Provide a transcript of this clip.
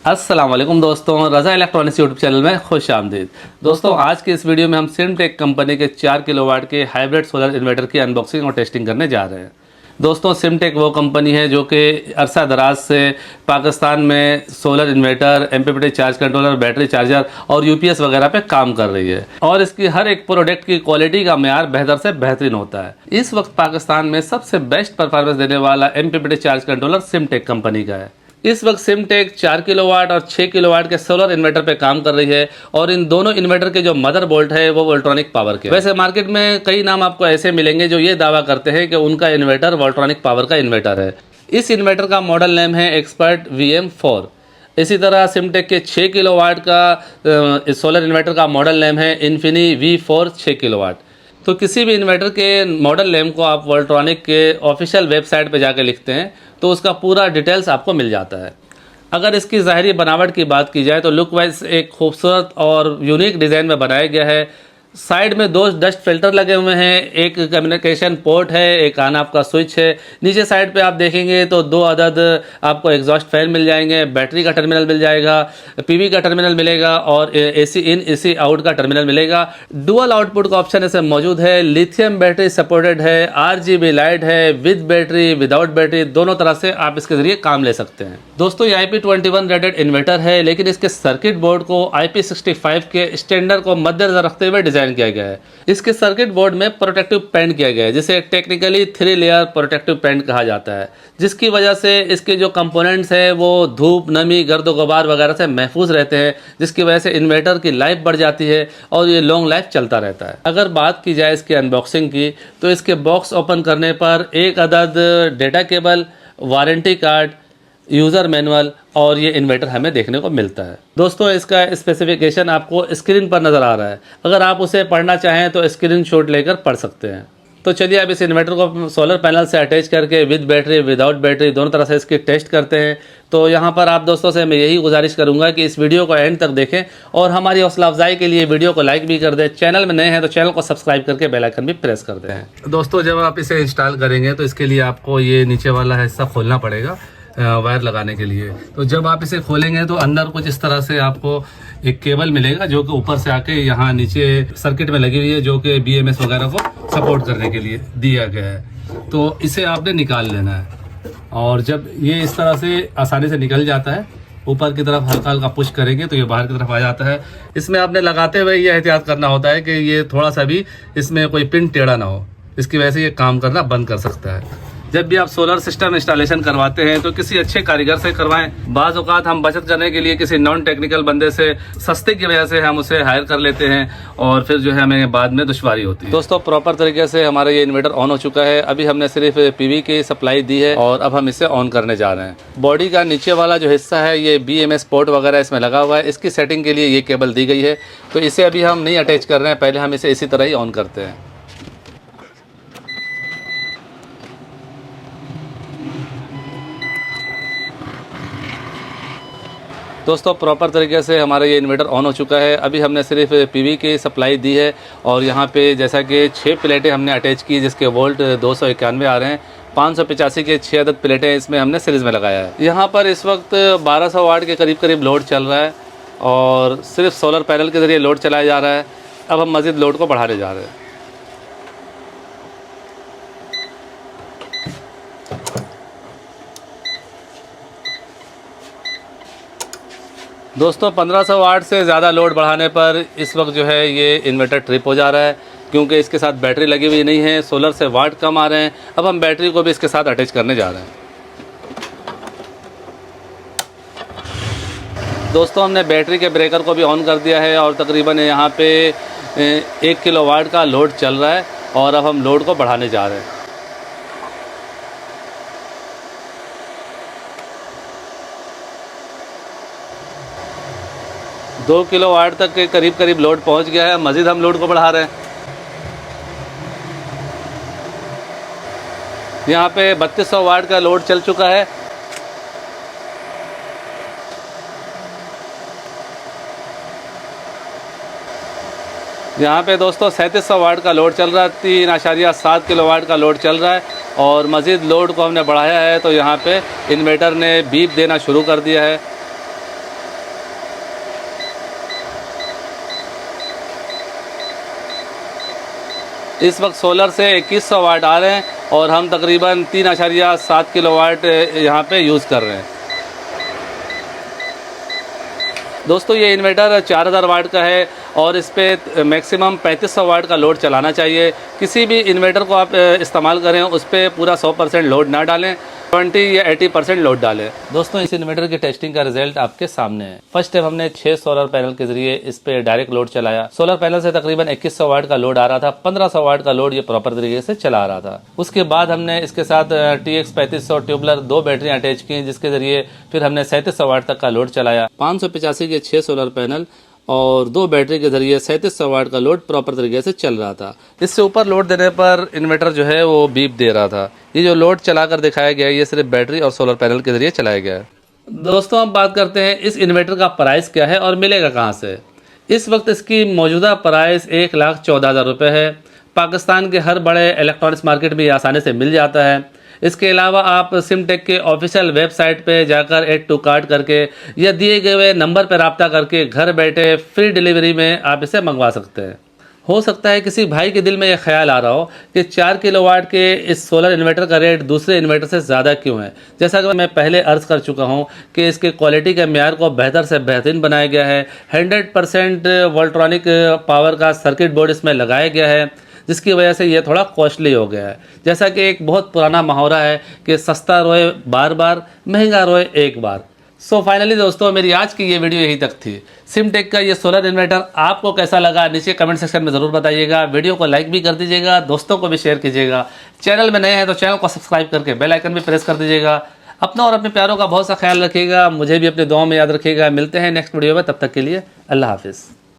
अस्सलाम वालेकुम दोस्तों, रज़ा इलेक्ट्रॉनिक्स यूट्यूब चैनल में खुश आमदीद। दोस्तों आज की इस वीडियो में हम सिमटेक कंपनी के 4 किलोवाट के हाइब्रिड सोलर इन्वर्टर की अनबॉक्सिंग और टेस्टिंग करने जा रहे हैं। दोस्तों सिमटेक वो कंपनी है जो कि अरसा दराज से पाकिस्तान में solar inverter, MPPT charge controller, battery charger और यूपीएस वगैरह पे काम कर रही है और इसकी हर एक प्रोडक्ट की क्वालिटी का मेयार बेहतर से बेहतरीन होता है। इस वक्त पाकिस्तान में सबसे बेस्ट परफॉर्मेंस देने वाला एमपीपीटी चार्ज कंट्रोलर सिमटेक कंपनी का है। इस वक्त सिमटेक 4 किलोवाट और 6 किलोवाट के सोलर इन्वर्टर पे काम कर रही है और इन दोनों इन्वर्टर के जो मदर बोल्ट है वो वोल्ट्रॉनिक पावर के। वैसे मार्केट में कई नाम आपको ऐसे मिलेंगे जो ये दावा करते हैं कि उनका इन्वर्टर वोल्ट्रॉनिक पावर का इन्वर्टर है। इस इन्वर्टर का मॉडल नेम है एक्सपर्ट VM4। इसी तरह सिमटेक के 6 किलोवाट का सोलर इन्वर्टर का मॉडल नेम है इन्फिनी V4 6 किलोवाट। तो किसी भी इन्वर्टर के मॉडल नेम को आप वोल्ट्रॉनिक के ऑफिशियल वेबसाइट पे जाके लिखते हैं तो उसका पूरा डिटेल्स आपको मिल जाता है। अगर इसकी ज़ाहिरी बनावट की बात की जाए तो लुक वाइज एक खूबसूरत और यूनिक डिज़ाइन में बनाया गया है। साइड में 2 डस्ट फिल्टर लगे हुए हैं, एक कम्युनिकेशन पोर्ट है, एक ऑन ऑफ का स्विच है। नीचे साइड पे आप देखेंगे तो 2 अदद आपको एग्जॉस्ट फैन मिल जाएंगे, बैटरी का टर्मिनल मिल जाएगा, पीवी का टर्मिनल मिलेगा और एसी इन एसी आउट का टर्मिनल मिलेगा। डुअल आउटपुट का ऑप्शन इसमें मौजूद है। लिथियम बैटरी सपोर्टेड है, RGB लाइट है, विद बैटरी विदाउट बैटरी, दोनों तरह से आप इसके जरिए काम ले सकते हैं। दोस्तों ये IP21 रेटेड इन्वर्टर है, लेकिन इसके सर्किट बोर्ड को IP65 के स्टैंडर्ड को मद्देनजर रखते हुए डिजाइन किया गया है। इसके सर्किट बोर्ड में प्रोटेक्टिव पेंट किया गया है, जिसे टेक्निकली 3 लेयर प्रोटेक्टिव पेंट कहा जाता है, जिसकी वजह से इसके जो कंपोनेंट्स हैं वो धूप, नमी, गर्द गुबार वगैरह से महफूज रहते हैं, जिसकी वजह से इन्वर्टर की लाइफ बढ़ जाती है और ये लॉन्ग लाइफ चलता रहता है। अगर बात की जाए इसकी अनबॉक्सिंग की तो इसके बॉक्स ओपन करने पर एक अदद data cable, warranty card, user manual और ये इन्वर्टर हमें देखने को मिलता है। दोस्तों इसका स्पेसिफिकेशन आपको स्क्रीन पर नज़र आ रहा है, अगर आप उसे पढ़ना चाहें तो स्क्रीनशॉट लेकर पढ़ सकते हैं। तो चलिए अब इस इन्वर्टर को सोलर पैनल से अटैच करके विद बैटरी विदाउट बैटरी दोनों तरह से इसकी टेस्ट करते हैं। तो यहाँ पर आप दोस्तों से मैं यही गुजारिश करूँगा कि इस वीडियो को एंड तक देखें और हमारी हौसला अफजाई के लिए वीडियो को लाइक भी कर दें। चैनल में नए हैं तो चैनल को सब्सक्राइब करके बेल आइकन भी प्रेस कर दें। दोस्तों जब आप इसे इंस्टॉल करेंगे तो इसके लिए आपको ये नीचे वाला हिस्सा खोलना पड़ेगा वायर लगाने के लिए। तो जब आप इसे खोलेंगे तो अंदर कुछ इस तरह से आपको एक केबल मिलेगा जो कि ऊपर से आके यहाँ नीचे सर्किट में लगी हुई है, जो कि BMS वगैरह को सपोर्ट करने के लिए दिया गया है। तो इसे आपने निकाल लेना है और जब ये इस तरह से आसानी से निकल जाता है, ऊपर की तरफ हल्का हल्का पुश करेंगे तो ये बाहर की तरफ आ जाता है। इसमें आपने लगाते हुए ये एहतियात करना होता है कि ये थोड़ा सा भी इसमें कोई पिन टेढ़ा ना हो, इसकी वजह से ये काम करना बंद कर सकता है। जब भी आप सोलर सिस्टम इंस्टॉलेशन करवाते हैं तो किसी अच्छे कारीगर से करवाएं। बाज़ औक़ात हम बचत करने के लिए किसी नॉन टेक्निकल बंदे से सस्ते की वजह से हम उसे हायर कर लेते हैं और फिर जो है हमें बाद में दुश्वारी होती है। दोस्तों प्रॉपर तरीके से हमारा ये इन्वर्टर ऑन हो चुका है। अभी हमने सिर्फ PV की सप्लाई दी है और अब हम इसे ऑन करने जा रहे हैं। बॉडी का नीचे वाला जो हिस्सा है ये BMS पोर्ट वगैरह इसमें लगा हुआ है, इसकी सेटिंग के लिए ये केबल दी गई है। तो इसे अभी हम नहीं अटैच कर रहे हैं, पहले हम इसे इसी तरह ही ऑन करते हैं। दोस्तों प्रॉपर तरीके से हमारा ये इन्वर्टर ऑन हो चुका है। अभी हमने सिर्फ PV की सप्लाई दी है और यहाँ पे जैसा कि 6 प्लेटें हमने अटैच की जिसके वोल्ट 291 आ रहे हैं। 585 के 6 अदद प्लेटें इसमें हमने सीरीज़ में लगाया है। यहाँ पर इस वक्त 1200 वाट के करीब लोड चल रहा है और सिर्फ सोलर पैनल के ज़रिए लोड चलाया जा रहा है। अब हम मज़ीद लोड को बढ़ाने जा रहे हैं। दोस्तों 1500 वाट से ज़्यादा लोड बढ़ाने पर इस वक्त जो है ये इन्वर्टर ट्रिप हो जा रहा है, क्योंकि इसके साथ बैटरी लगी हुई नहीं है, सोलर से वाट कम आ रहे हैं। अब हम बैटरी को भी इसके साथ अटैच करने जा रहे हैं। दोस्तों हमने बैटरी के ब्रेकर को भी ऑन कर दिया है और तकरीबन यहाँ पे 1 किलोवाट का लोड चल रहा है और अब हम लोड को बढ़ाने जा रहे हैं। 2 किलोवाट तक के करीब लोड पहुंच गया है। मज़ीद हम लोड को बढ़ा रहे हैं। यहाँ पे 3200 वाट का लोड चल चुका है। यहाँ पे दोस्तों 3700 वाट का लोड चल रहा है, 3.7 किलोवाट का लोड चल रहा है और मज़ीद लोड को हमने बढ़ाया है तो यहाँ पे इन्वर्टर ने बीप देना शुरू कर दिया है। इस वक्त सोलर से 2100 वाट आ रहे हैं और हम तकरीबन 3.7 किलोवाट यहाँ पे यूज़ कर रहे हैं। दोस्तों ये इन्वर्टर 4000 वाट का है और इस पर मैक्सिमम 3500 वाट का लोड चलाना चाहिए। किसी भी इन्वर्टर को आप इस्तेमाल करें उस पर पूरा 100% लोड ना डालें, 20 या 80% लोड डालें। दोस्तों इस इन्वर्टर की टेस्टिंग का रिजल्ट आपके सामने है। फर्स्ट स्टेप हमने 6 सोलर पैनल के जरिए इस पे डायरेक्ट लोड चलाया। सोलर पैनल से तकरीबन 2100 वाट का लोड आ रहा था, 1500 वाट का लोड ये प्रॉपर तरीके से चला रहा था। उसके बाद हमने इसके साथ TX 3500 ट्यूबलर 2 बैटरी अटैच की, जिसके जरिए फिर हमने 3700 वाट तक का लोड चलाया। 585 के 6 सोलर पैनल और 2 बैटरी के जरिए 3700 वाट का लोड प्रॉपर तरीके से चल रहा था। इससे ऊपर लोड देने पर इन्वर्टर जो है वो बीप दे रहा था। ये जो लोड चलाकर दिखाया गया है ये सिर्फ बैटरी और सोलर पैनल के जरिए चलाया गया है। दोस्तों हम बात करते हैं इस इन्वर्टर का प्राइस क्या है और मिलेगा कहाँ से। इस वक्त इसकी मौजूदा प्राइस 1,14,000 रुपये है। पाकिस्तान के हर बड़े इलेक्ट्रॉनिक्स मार्केट में ये आसानी से मिल जाता है। इसके अलावा आप सिमटेक के ऑफिशियल वेबसाइट पे जाकर ऐड टू कार्ट करके या दिए गए नंबर पर रब्ता करके घर बैठे फ्री डिलीवरी में आप इसे मंगवा सकते हैं। हो सकता है किसी भाई के दिल में यह ख्याल आ रहा हो कि 4 किलोवाट के इस सोलर इन्वर्टर का रेट दूसरे इन्वर्टर से ज़्यादा क्यों है। जैसा कि मैं पहले अर्ज़ कर चुका हूं कि इसके क्वालिटी के म्यार को बेहतर से बेहतरीन बनाया गया है। 100% वोल्ट्रॉनिक पावर का सर्किट बोर्ड इसमें लगाया गया है, जिसकी वजह से ये थोड़ा कॉस्टली हो गया है। जैसा कि एक बहुत पुराना मुहावरा है कि सस्ता रोए बार बार, महंगा रोए एक बार। सो फाइनली दोस्तों मेरी आज की ये वीडियो यही तक थी। सिमटेक का ये सोलर इन्वर्टर आपको कैसा लगा नीचे कमेंट सेक्शन में ज़रूर बताइएगा। वीडियो को लाइक भी कर दीजिएगा, दोस्तों को भी शेयर कीजिएगा। चैनल में नए हैं तो चैनल को सब्सक्राइब करके बेल आइकन भी प्रेस कर दीजिएगा। अपना और अपने प्यारों का बहुत सा ख्याल रखिएगा। मुझे भी अपने दुआओं में याद रखिएगा। मिलते हैं नेक्स्ट वीडियो में, तब तक के लिए अल्लाह हाफिज़।